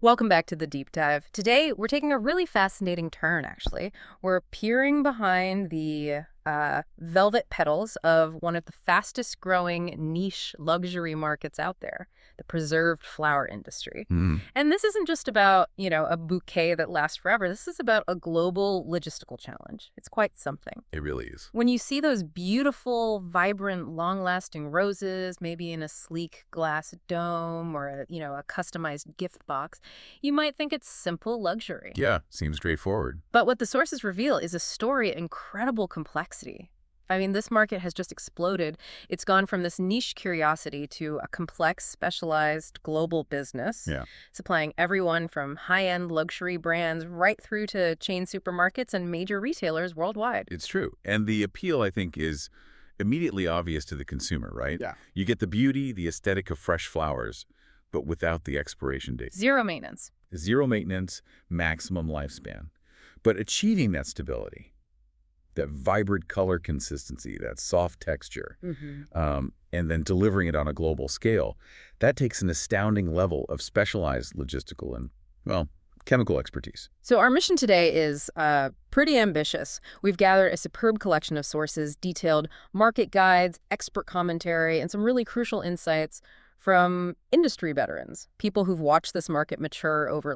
Welcome back to the deep dive. Today, we're taking a really fascinating turn, actually. We're peering behind the velvet petals of one of the fastest growing niche luxury markets out there, the preserved flower industry. Mm, And this isn't just about, a bouquet that lasts forever. This is about a global logistical challenge. It's quite something. it really is. When you see those beautiful, vibrant, long-lasting roses, maybe in a sleek glass dome or a customized gift box, you might think it's simple luxury. Yeah, seems straightforward. But what the sources reveal is a story of incredible complexity. I mean, this market has just exploded. It's gone from this niche curiosity to a complex, specialized global business, Yeah. supplying everyone from high-end luxury brands right through to chain supermarkets and major retailers worldwide. It's true. And the appeal, I think, is immediately obvious to the consumer, right? Yeah. You get the beauty, the aesthetic of fresh flowers, but without the expiration date. Zero maintenance. Zero maintenance, maximum lifespan. But achieving that stability, that vibrant color consistency, that soft texture, and then delivering it on a global scale, that takes an astounding level of specialized logistical and, well, chemical expertise. So our mission today is pretty ambitious. We've gathered a superb collection of sources, detailed market guides, expert commentary, and some really crucial insights from industry veterans, people who've watched this market mature over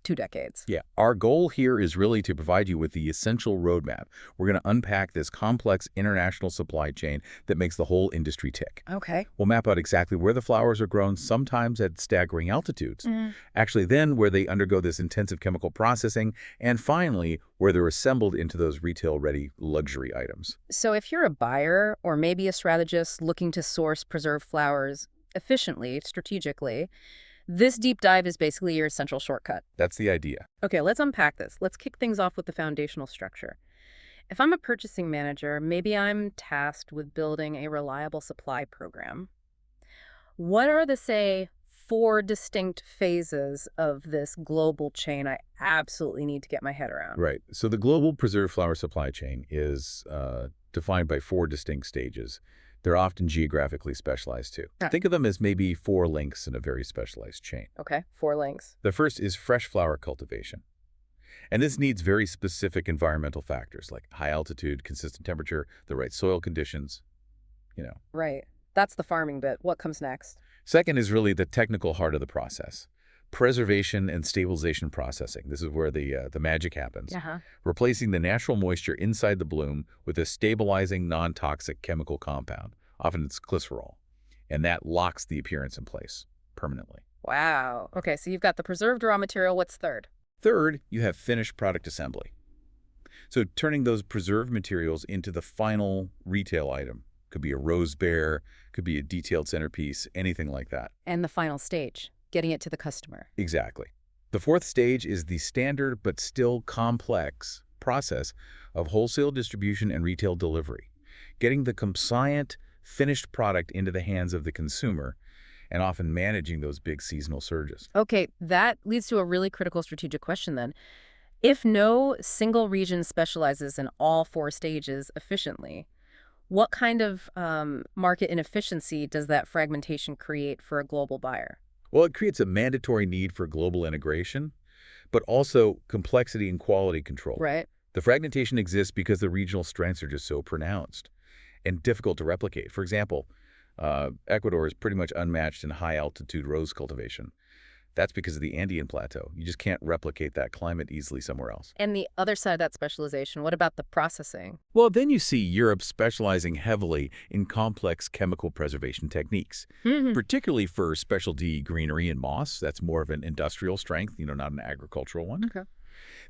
2 decades. Yeah, our goal here is really to provide you with the essential roadmap. We're going to unpack this complex international supply chain that makes the whole industry tick. Okay. We'll map out exactly where the flowers are grown, sometimes at staggering altitudes, actually then where they undergo this intensive chemical processing, and finally where they're assembled into those retail-ready luxury items. So if you're a buyer or maybe a strategist looking to source preserved flowers efficiently, strategically, this deep dive is basically your essential shortcut. That's the idea. Okay, let's unpack this. Let's kick things off with the foundational structure. If I'm a purchasing manager, maybe I'm tasked with building a reliable supply program. What are the, say, 4 distinct phases of this global chain I absolutely need to get my head around? Right. So the global preserved flower supply chain is defined by 4 distinct stages. They're often geographically specialized, too. Ah. Think of them as maybe 4 links in a very specialized chain. Okay, 4 links. The first is fresh flower cultivation. And this needs very specific environmental factors like high altitude, consistent temperature, the right soil conditions, Right. That's the farming bit. What comes next? Second is really the technical heart of the process. Preservation and stabilization processing. This is where the magic happens. Uh-huh. Replacing the natural moisture inside the bloom with a stabilizing, non-toxic chemical compound. Often it's glycerol. And that locks the appearance in place permanently. Wow. Okay, so you've got the preserved raw material. What's third? Third, you have finished product assembly. So turning those preserved materials into the final retail item. Could be a rose bear, could be a detailed centerpiece, anything like that. And the final stage, getting it to the customer. Exactly. The fourth stage is the standard but still complex process of wholesale distribution and retail delivery, getting the compliant, finished product into the hands of the consumer and often managing those big seasonal surges. Okay, that leads to a really critical strategic question then. If no single region specializes in all 4 stages efficiently, what kind of market inefficiency does that fragmentation create for a global buyer? Well, it creates a mandatory need for global integration, but also complexity and quality control. Right. The fragmentation exists because the regional strengths are just so pronounced and difficult to replicate. For example, Ecuador is pretty much unmatched in high-altitude rose cultivation. That's because of the Andean Plateau. You just can't replicate that climate easily somewhere else. And the other side of that specialization, what about the processing? Well, then you see Europe specializing heavily in complex chemical preservation techniques, particularly for specialty greenery and moss. That's more of an industrial strength, not an agricultural one. Okay.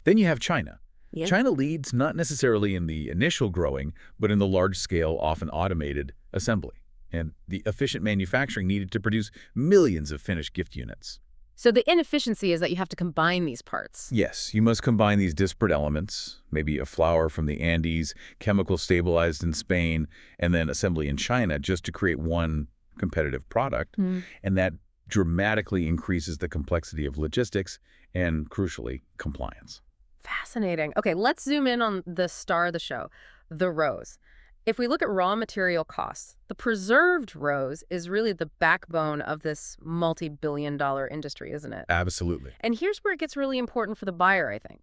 Then you have China. Yeah. China leads not necessarily in the initial growing, but in the large-scale, often automated assembly and the efficient manufacturing needed to produce millions of finished gift units. So the inefficiency is that you have to combine these parts. Yes, you must combine these disparate elements, maybe a flower from the Andes, chemical stabilized in Spain, and then assembly in China just to create one competitive product. And that dramatically increases the complexity of logistics and, crucially, compliance. Fascinating. Okay, let's zoom in on the star of the show, the rose. If we look at raw material costs, the preserved rose is really the backbone of this multi-billion-dollar industry, isn't it? Absolutely. And here's where it gets really important for the buyer, I think.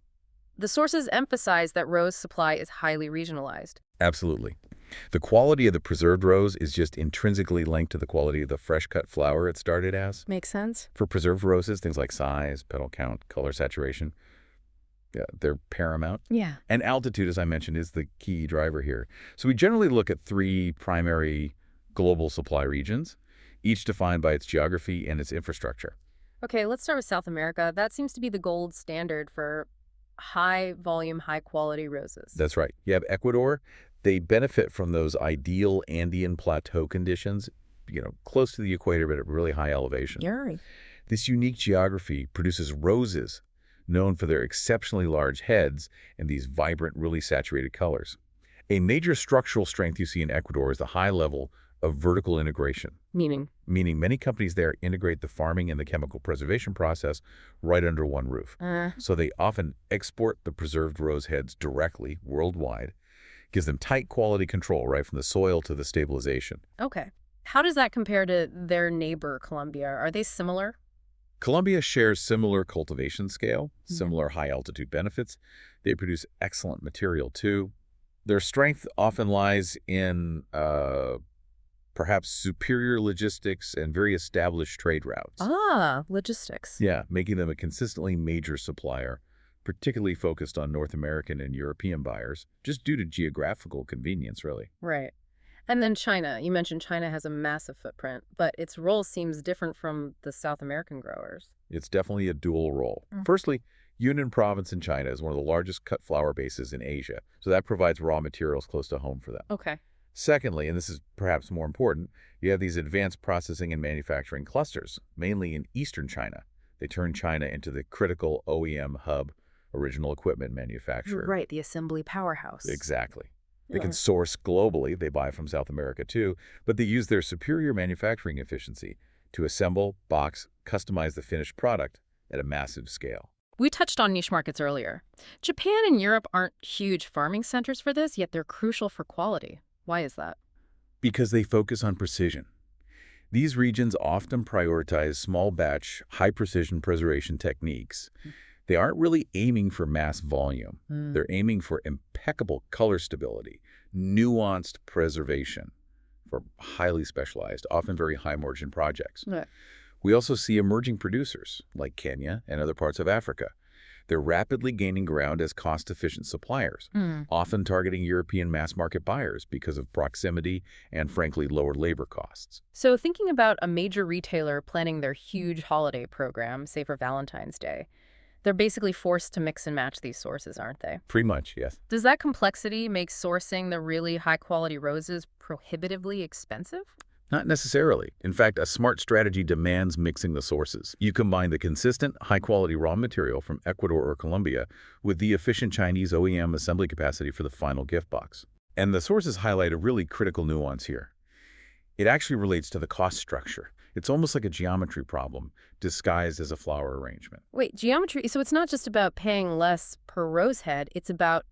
The sources emphasize that rose supply is highly regionalized. Absolutely. The quality of the preserved rose is just intrinsically linked to the quality of the fresh-cut flower it started as. Makes sense? For preserved roses, things like size, petal count, color saturation, yeah, they're paramount. Yeah. And altitude, as I mentioned, is the key driver here. So we generally look at three primary global supply regions, each defined by its geography and its infrastructure. Okay, let's start with South America. That seems to be the gold standard for high volume, high quality roses. That's right. You have Ecuador. They benefit from those ideal Andean plateau conditions, close to the equator, but at really high elevation. Yuri. This unique geography produces roses known for their exceptionally large heads and these vibrant, really saturated colors. A major structural strength you see in Ecuador is the high level of vertical integration, Meaning? meaning many companies there integrate the farming and the chemical preservation process right under one roof. So they often export the preserved rose heads directly worldwide, gives them tight quality control right from the soil to the stabilization. Okay. How does that compare to their neighbor, Colombia? Are they similar? Colombia shares similar cultivation scale, similar high-altitude benefits. They produce excellent material, too. Their strength often lies in perhaps superior logistics and very established trade routes. Ah, logistics. Yeah, making them a consistently major supplier, particularly focused on North American and European buyers, just due to geographical convenience, really. Right. And then China. You mentioned China has a massive footprint, but its role seems different from the South American growers. It's definitely a dual role. Firstly, Yunnan province in China is one of the largest cut flower bases in Asia, so that provides raw materials close to home for them. Okay. Secondly, and this is perhaps more important, you have these advanced processing and manufacturing clusters, mainly in eastern China. They turn China into the critical OEM hub, original equipment manufacturer. Right, the assembly powerhouse. Exactly. They can source globally, they buy from South America too, but they use their superior manufacturing efficiency to assemble, box, customize the finished product at a massive scale. We touched on niche markets earlier. Japan and Europe aren't huge farming centers for this, yet they're crucial for quality. Why is that? Because they focus on precision. These regions often prioritize small batch, high precision preservation techniques. They aren't really aiming for mass volume. They're aiming for impeccable color stability, nuanced preservation for highly specialized, often very high-margin projects. Right. We also see emerging producers like Kenya and other parts of Africa. They're rapidly gaining ground as cost-efficient suppliers, often targeting European mass-market buyers because of proximity and, frankly, lower labor costs. So thinking about a major retailer planning their huge holiday program, say for Valentine's Day, they're basically forced to mix and match these sources, aren't they? Pretty much, yes. Does that complexity make sourcing the really high-quality roses prohibitively expensive? Not necessarily. In fact, a smart strategy demands mixing the sources. You combine the consistent, high-quality raw material from Ecuador or Colombia with the efficient Chinese OEM assembly capacity for the final gift box. And the sources highlight a really critical nuance here. It actually relates to the cost structure. It's almost like a geometry problem disguised as a flower arrangement. Wait, geometry? So it's not just about paying less per rose head, it's about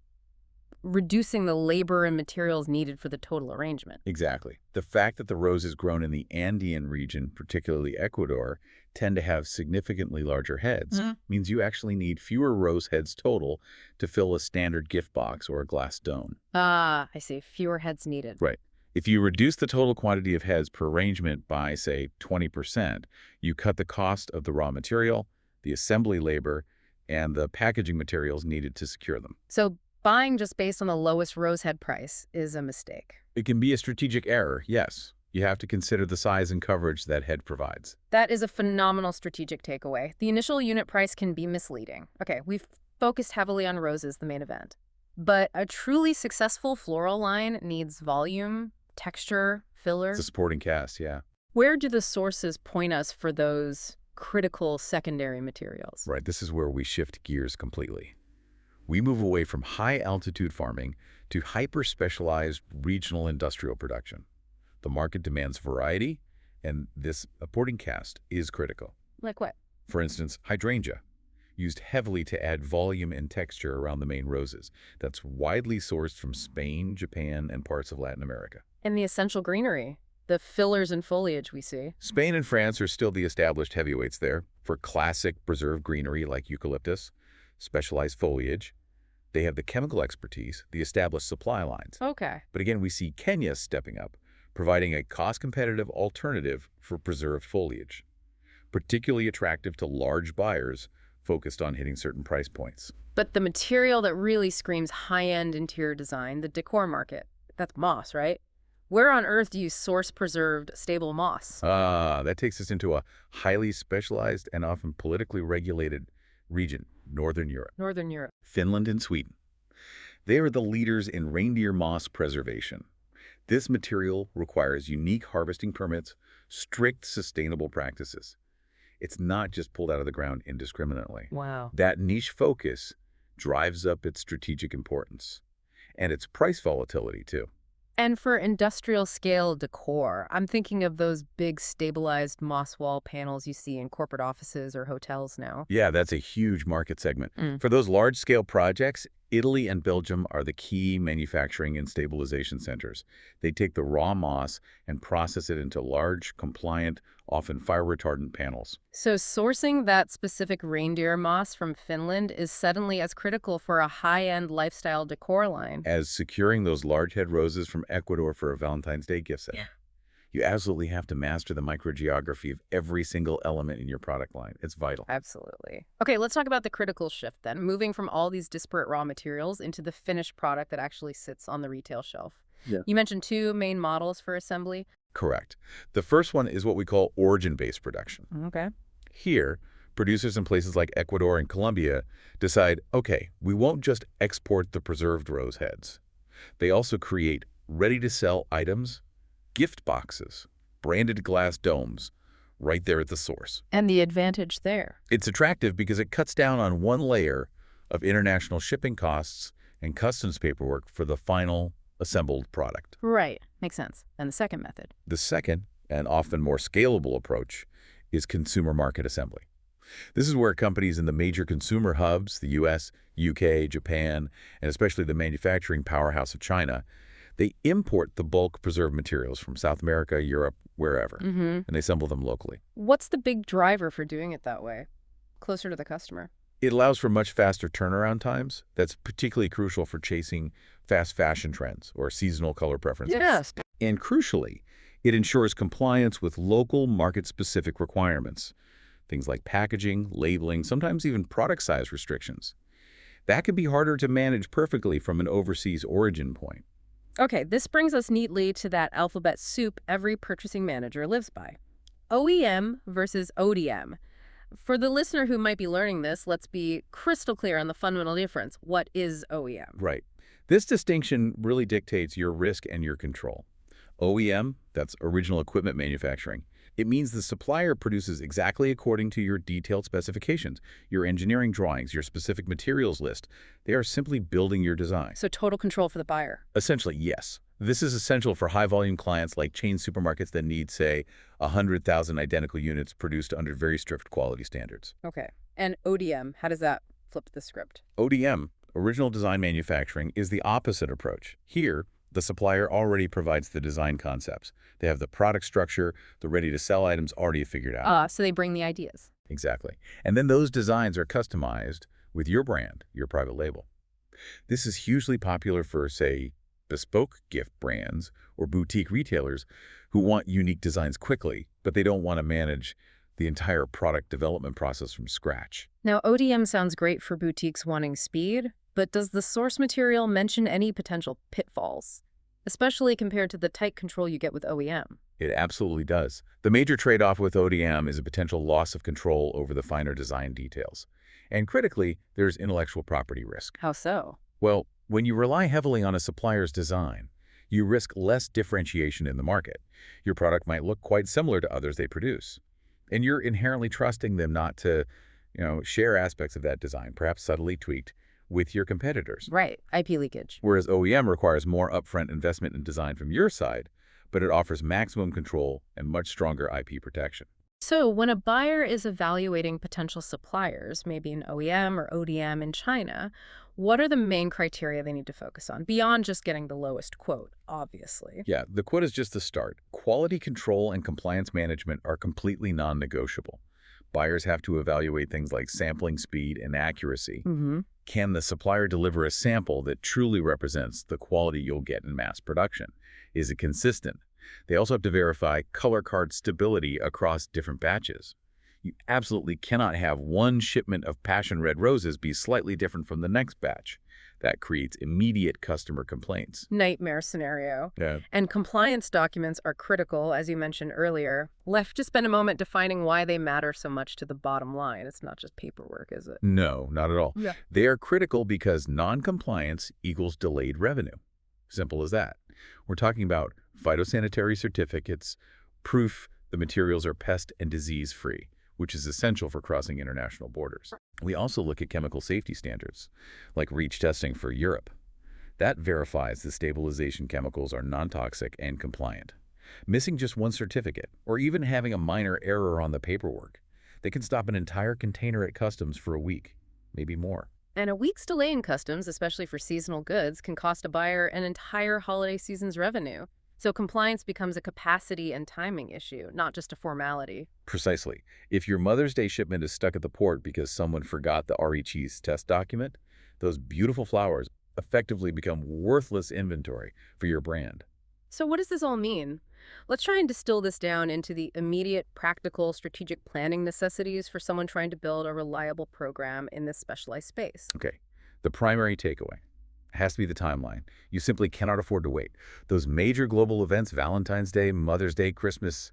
reducing the labor and materials needed for the total arrangement. Exactly. The fact that the roses grown in the Andean region, particularly Ecuador, tend to have significantly larger heads means you actually need fewer rose heads total to fill a standard gift box or a glass dome. Ah, I see. Fewer heads needed. Right. If you reduce the total quantity of heads per arrangement by, say, 20%, you cut the cost of the raw material, the assembly labor, and the packaging materials needed to secure them. So buying just based on the lowest rose head price is a mistake. It can be a strategic error, yes. You have to consider the size and coverage that head provides. That is a phenomenal strategic takeaway. The initial unit price can be misleading. Okay, we've focused heavily on roses, the main event. But a truly successful floral line needs volume, texture, filler. It's a supporting cast, yeah. Where do the sources point us for those critical secondary materials? Right, this is where we shift gears completely. We move away from high-altitude farming to hyper-specialized regional industrial production. The market demands variety, and this supporting cast is critical. Like what? For instance, hydrangea. used heavily to add volume and texture around the main roses. That's widely sourced from Spain, Japan, and parts of Latin America. And the essential greenery, the fillers and foliage we see. Spain and France are still the established heavyweights there. For classic preserved greenery like eucalyptus, specialized foliage, they have the chemical expertise, the established supply lines. Okay. But again, we see Kenya stepping up, providing a cost-competitive alternative for preserved foliage, particularly attractive to large buyers focused on hitting certain price points. But the material that really screams high-end interior design, the decor market, that's moss, right? Where on earth do you source preserved, stable moss? That takes us into a highly specialized and often politically regulated region, Northern Europe. Northern Europe. Finland and Sweden. They are the leaders in reindeer moss preservation. This material requires unique harvesting permits, strict sustainable practices. It's not just pulled out of the ground indiscriminately. Wow. That niche focus drives up its strategic importance and its price volatility, too. And for industrial scale decor, I'm thinking of those big stabilized moss wall panels you see in corporate offices or hotels now. Yeah, that's a huge market segment. Mm. For those large-scale projects, Italy and Belgium are the key manufacturing and stabilization centers. They take the raw moss and process it into large, compliant, often fire-retardant panels. So sourcing that specific reindeer moss from Finland is suddenly as critical for a high-end lifestyle decor line. As securing those large head roses from Ecuador for a Valentine's Day gift set. Yeah. You absolutely have to master the microgeography of every single element in your product line. It's vital. Absolutely. Okay, let's talk about the critical shift then, moving from all these disparate raw materials into the finished product that actually sits on the retail shelf. Yeah. You mentioned two main models for assembly. Correct. The first one is what we call origin-based production. Okay. Here, producers in places like Ecuador and Colombia decide, okay, we won't just export the preserved rose heads. They also create ready-to-sell items, gift boxes, branded glass domes, right there at the source. And the advantage there? It's attractive because it cuts down on one layer of international shipping costs and customs paperwork for the final assembled product. Right. Makes sense. And the second method? The second, and often more scalable approach, is consumer market assembly. This is where companies in the major consumer hubs, the US, UK, Japan, and especially the manufacturing powerhouse of China, they import the bulk preserved materials from South America, Europe, wherever, and they assemble them locally. What's the big driver for doing it that way, closer to the customer? It allows for much faster turnaround times. That's particularly crucial for chasing fast fashion trends or seasonal color preferences. Yes. And crucially, it ensures compliance with local market-specific requirements, things like packaging, labeling, sometimes even product size restrictions. That can be harder to manage perfectly from an overseas origin point. Okay, this brings us neatly to that alphabet soup every purchasing manager lives by. OEM versus ODM. For the listener who might be learning this, let's be crystal clear on the fundamental difference. What is OEM? Right. This distinction really dictates your risk and your control. OEM, that's original equipment manufacturing. It means the supplier produces exactly according to your detailed specifications, your engineering drawings, your specific materials list. They are simply building your design. So total control for the buyer. Essentially, yes. This is essential for high-volume clients like chain supermarkets that need, say, 100,000 identical units produced under very strict quality standards. Okay. And ODM, how does that flip the script? ODM, original design manufacturing, is the opposite approach. Here, the supplier already provides the design concepts. They have the product structure, the ready-to-sell items already figured out. So they bring the ideas. Exactly. And then those designs are customized with your brand, your private label. This is hugely popular for, say, bespoke gift brands or boutique retailers who want unique designs quickly, but they don't want to manage the entire product development process from scratch. Now, ODM sounds great for boutiques wanting speed, but does the source material mention any potential pitfalls, especially compared to the tight control you get with OEM? It absolutely does. The major trade-off with ODM is a potential loss of control over the finer design details. And critically, there's intellectual property risk. How so? Well, when you rely heavily on a supplier's design, you risk less differentiation in the market. Your product might look quite similar to others they produce. And you're inherently trusting them not to, share aspects of that design, perhaps subtly tweaked, with your competitors. Right, IP leakage. Whereas OEM requires more upfront investment in design from your side, but it offers maximum control and much stronger IP protection. So, when a buyer is evaluating potential suppliers, maybe an OEM or ODM in China, what are the main criteria they need to focus on beyond just getting the lowest quote, obviously? Yeah, the quote is just the start. Quality control and compliance management are completely non-negotiable. Buyers have to evaluate things like sampling speed and accuracy. Hmm. Can the supplier deliver a sample that truly represents the quality you'll get in mass production? Is it consistent? They also have to verify color card stability across different batches. You absolutely cannot have one shipment of passion red roses be slightly different from the next batch. That creates immediate customer complaints. Nightmare scenario. Yeah. And compliance documents are critical, as you mentioned earlier. Left to spend a moment defining why they matter so much to the bottom line. It's not just paperwork, is it? No, not at all. Yeah. They are critical because non-compliance equals delayed revenue. Simple as that. We're talking about phytosanitary certificates, proof the materials are pest and disease-free, which is essential for crossing international borders. We also look at chemical safety standards, like REACH testing for Europe. That verifies the stabilization chemicals are non-toxic and compliant. Missing just one certificate, or even having a minor error on the paperwork, they can stop an entire container at customs for a week, maybe more. And a week's delay in customs, especially for seasonal goods, can cost a buyer an entire holiday season's revenue. So compliance becomes a capacity and timing issue, not just a formality. Precisely. If your Mother's Day shipment is stuck at the port because someone forgot the REC's test document, those beautiful flowers effectively become worthless inventory for your brand. So what does this all mean? Let's try and distill this down into the immediate, practical, strategic planning necessities for someone trying to build a reliable program in this specialized space. Okay, the primary takeaway has to be the timeline. You simply cannot afford to wait. Those major global events, Valentine's Day, Mother's Day, Christmas,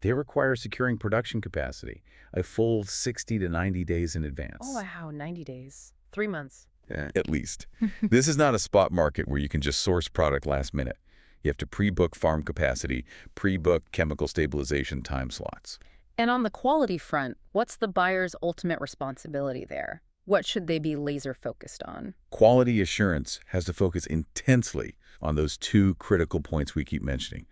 they require securing production capacity a full 60 to 90 days in advance. Oh, wow, 90 days. 3 months. At least. This is not a spot market where you can just source product last minute. You have to pre-book farm capacity, pre-book chemical stabilization time slots. And on the quality front, what's the buyer's ultimate responsibility there? What should they be laser focused on? Quality assurance has to focus intensely on those two critical points we keep mentioning: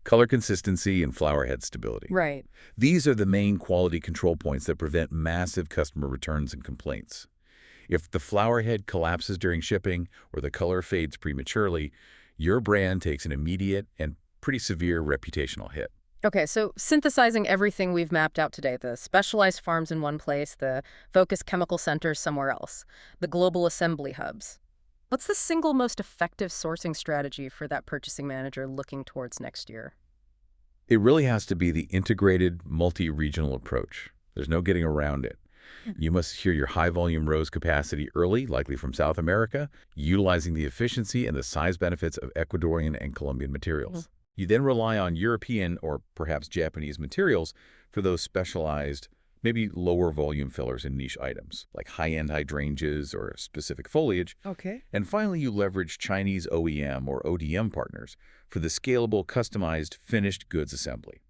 color consistency and flower head stability. Right. These are the main quality control points that prevent massive customer returns and complaints. If the flower head collapses during shipping or the color fades prematurely, your brand takes an immediate and pretty severe reputational hit. Okay, so synthesizing everything we've mapped out today, the specialized farms in one place, the focused chemical centers somewhere else, the global assembly hubs. What's the single most effective sourcing strategy for that purchasing manager looking towards next year? It really has to be the integrated, multi-regional approach. There's no getting around it. You must secure your high-volume rose capacity early, likely from South America, utilizing the efficiency and the size benefits of Ecuadorian and Colombian materials. You then rely on European or perhaps Japanese materials for those specialized, maybe lower volume fillers in niche items, like high-end hydrangeas or specific foliage. Okay. And finally, you leverage Chinese OEM or ODM partners for the scalable, customized, finished goods assembly.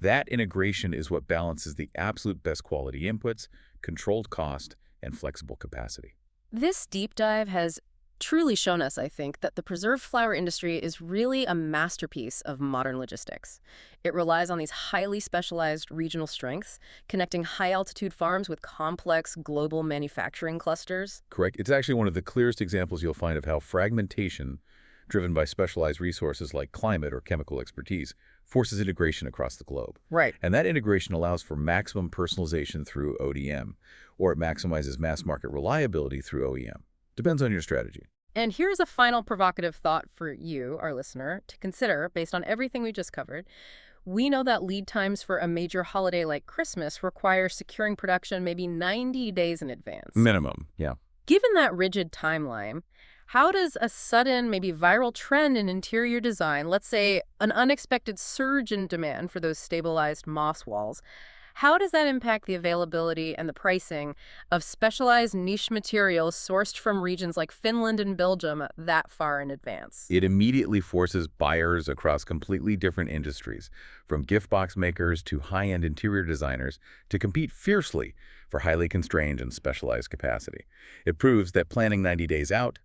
That integration is what balances the absolute best quality inputs, controlled cost, and flexible capacity. This deep dive has truly shown us, I think, that the preserved flower industry is really a masterpiece of modern logistics. It relies on these highly specialized regional strengths, connecting high-altitude farms with complex global manufacturing clusters. Correct. It's actually one of the clearest examples you'll find of how fragmentation, driven by specialized resources like climate or chemical expertise, forces integration across the globe. Right. And that integration allows for maximum personalization through ODM, or it maximizes mass market reliability through OEM. Depends on your strategy. And here's a final provocative thought for you, our listener, to consider based on everything we just covered. We know that lead times for a major holiday like Christmas require securing production maybe 90 days in advance. Minimum, yeah. Given that rigid timeline, how does a sudden, maybe viral trend in interior design, let's say an unexpected surge in demand for those stabilized moss walls, how does that impact the availability and the pricing of specialized niche materials sourced from regions like Finland and Belgium that far in advance? It immediately forces buyers across completely different industries, from gift box makers to high-end interior designers, to compete fiercely for highly constrained and specialized capacity. It proves that planning 90 days out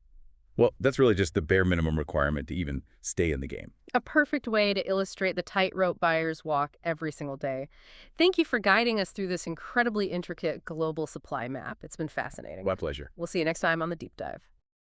Well, that's really just the bare minimum requirement to even stay in the game. A perfect way to illustrate the tightrope buyers walk every single day. Thank you for guiding us through this incredibly intricate global supply map. It's been fascinating. My pleasure. We'll see you next time on the Deep Dive.